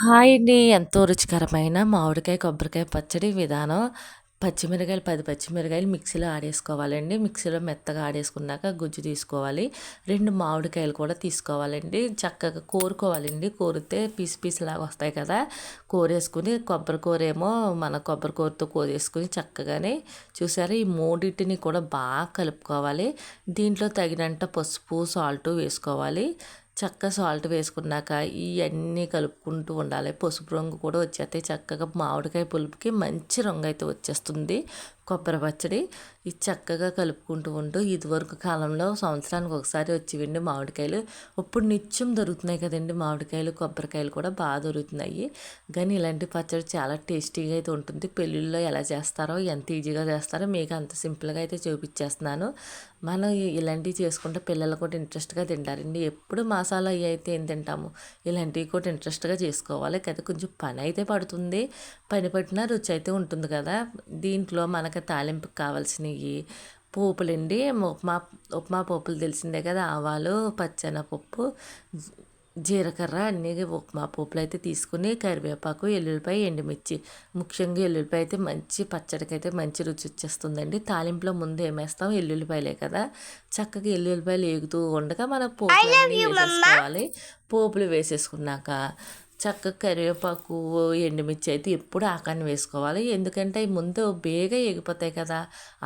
Hi అండి. ఎంతో రుచికరమైన మామిడికాయ, కొబ్బరికాయ పచ్చడి విధానం. పచ్చిమిరకాయలు 10 పచ్చిమిరకాయలు మిక్సీలో ఆడేసుకోవాలండి. మిక్సీలో మెత్తగా ఆడేసుకున్నాక గుజ్జు తీసుకోవాలి. 2 మామిడికాయలు కూడా తీసుకోవాలండి. చక్కగా కోరుకోవాలండి. కోరితే పీసు పీసులాగా వస్తాయి కదా! కోరేసుకొని కొబ్బరి కూరేమో మన కొబ్బరి కూరతో కోరేసుకొని చక్కగానే చూసారా ఈ మూడిటిని కూడా బాగా కలుపుకోవాలి. దీంట్లో తగినంత పసుపు, సాల్టు వేసుకోవాలి. సాల్ట్ వేసుకున్నాక ఇయన్నీ కలుపుకుంటూ ఉండాలి. పసుపు రంగు కూడా వచ్చేస్తాయి. చక్కగా మామిడికాయ పులుపుకి మంచి రంగు అయితే వచ్చేస్తుంది కొబ్బరి పచ్చడి. ఇది చక్కగా కలుపుకుంటూ ఉంటూ ఇదివరకు కాలంలో సంవత్సరానికి ఒకసారి వచ్చేవండి మామిడికాయలు. ఇప్పుడు నిత్యం దొరుకుతున్నాయి కదండి మామిడికాయలు, కొబ్బరికాయలు కూడా బాగా దొరుకుతున్నాయి. కానీ ఇలాంటి పచ్చడి చాలా టేస్టీగా అయితే ఉంటుంది. పెళ్ళిళ్ళలో ఎలా చేస్తారో, ఎంత ఈజీగా చేస్తారో మీకు అంత సింపుల్గా అయితే చూపించేస్తున్నాను. మనం ఇలాంటివి చేసుకుంటే పిల్లలు కూడా ఇంట్రెస్ట్గా తింటారండి. ఎప్పుడు మసాలా అవి అయితే ఏం తింటాము, ఇలాంటివి కూడా ఇంట్రెస్ట్గా చేసుకోవాలి కదా. కొంచెం పని అయితే పడుతుంది, పని పట్టిన రుచి అయితే ఉంటుంది కదా. దీంట్లో మనకు తాలింపుకి కావాల్సినవి పోపులండి. ఉప్మా ఉప్మా పోపులు తెలిసిందే కదా. ఆవాలు, పచ్చెనపప్పు, జీలకర్ర అన్నీ ఉప్మా పోపులు అయితే తీసుకుని కరివేపాకు, ఎల్లుల్లిపాయ, ఎండుమిర్చి, ముఖ్యంగా ఎల్లుల్లిపాయ అయితే మంచి పచ్చడికి అయితే మంచి రుచి వచ్చేస్తుందండి. తాలింపులో ముందు ఏమేస్తాం, ఎల్లుల్లిపాయలే కదా. చక్కగా ఎల్లుల్లిపాయలు ఏగుతూ ఉండగా మనం పోపులు అన్నీ వేసేసుకోవాలి. పోపులు వేసేసుకున్నాక చక్కగా కరివేపాకు, ఎండుమిర్చి అయితే ఎప్పుడు ఆకాన్ని వేసుకోవాలి. ఎందుకంటే అవి ముందు బేగా ఎగిపోతాయి కదా.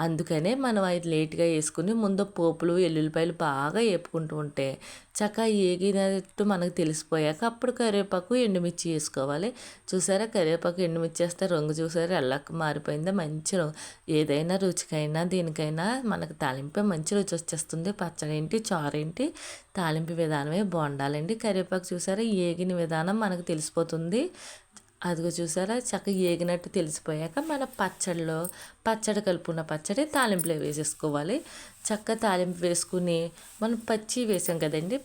అందుకనే మనం అవి లేట్గా వేసుకుని ముందు పోపులు, ఎల్లుల్లిపాయలు బాగా వేపుకుంటూ ఉంటే చక్కగా ఏగినట్టు మనకు తెలిసిపోయాక అప్పుడు కరివేపాకు, ఎండుమిర్చి వేసుకోవాలి. చూసారా కరివేపాకు, ఎండుమిర్చి వేస్తే రంగు చూసారా ఎల్లకి మారిపోయిందా. మంచి ఏదైనా రుచికైనా దేనికైనా మనకు తాలింపే మంచి రుచి వచ్చేస్తుంది. పచ్చడి ఏంటి, చారు ఏంటి, తాలింపు విధానమే బాగుండాలండి. కరివేపాకు చూసారా ఏగిన విధానం మనకు తెలిసిపోతుంది. అదిగో చూసారా చక్కగా ఏగినట్టు తెలిసిపోయాక మన పచ్చడి కలుపుకున్న పచ్చడి తాలింపులో వేసేసుకోవాలి. తాలింపు వేసుకుని మనం పచ్చి వేసాం కదండి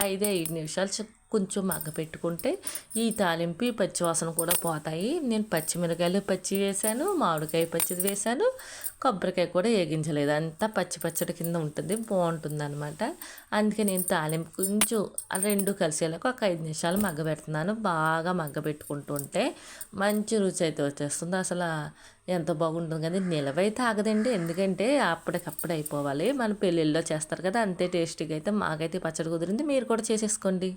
5 నిమిషాలు కొంచెం మగ్గపెట్టుకుంటే ఈ తాలింపు ఈ పచ్చి వాసన కూడా పోతాయి. నేను పచ్చిమిరకాయలు పచ్చి వేసాను, మామిడికాయ పచ్చిది వేసాను, కొబ్బరికాయ కూడా వేగించలేదు. అంతా పచ్చడి కింద ఉంటుంది, బాగుంటుంది అనమాట. అందుకే నేను తాలింపు కొంచెం 2 కలిసేలాగా ఒక 5 నిమిషాలు మగ్గబెడుతున్నాను. బాగా మగ్గబెట్టుకుంటూ ఉంటే మంచి రుచి అయితే వచ్చేస్తుంది. అసలు ఎంత బాగుంటుంది కదా. నిలవైతే ఆగదండి, ఎందుకంటే అప్పటికప్పుడు అయిపోవాలి. మన పెళ్ళిళ్ళలో చేస్తారు కదా, అంతే టేస్టీగా అయితే మాకైతే పచ్చడి కుదిరింది. మీరు కూడా చేసేసుకోండి.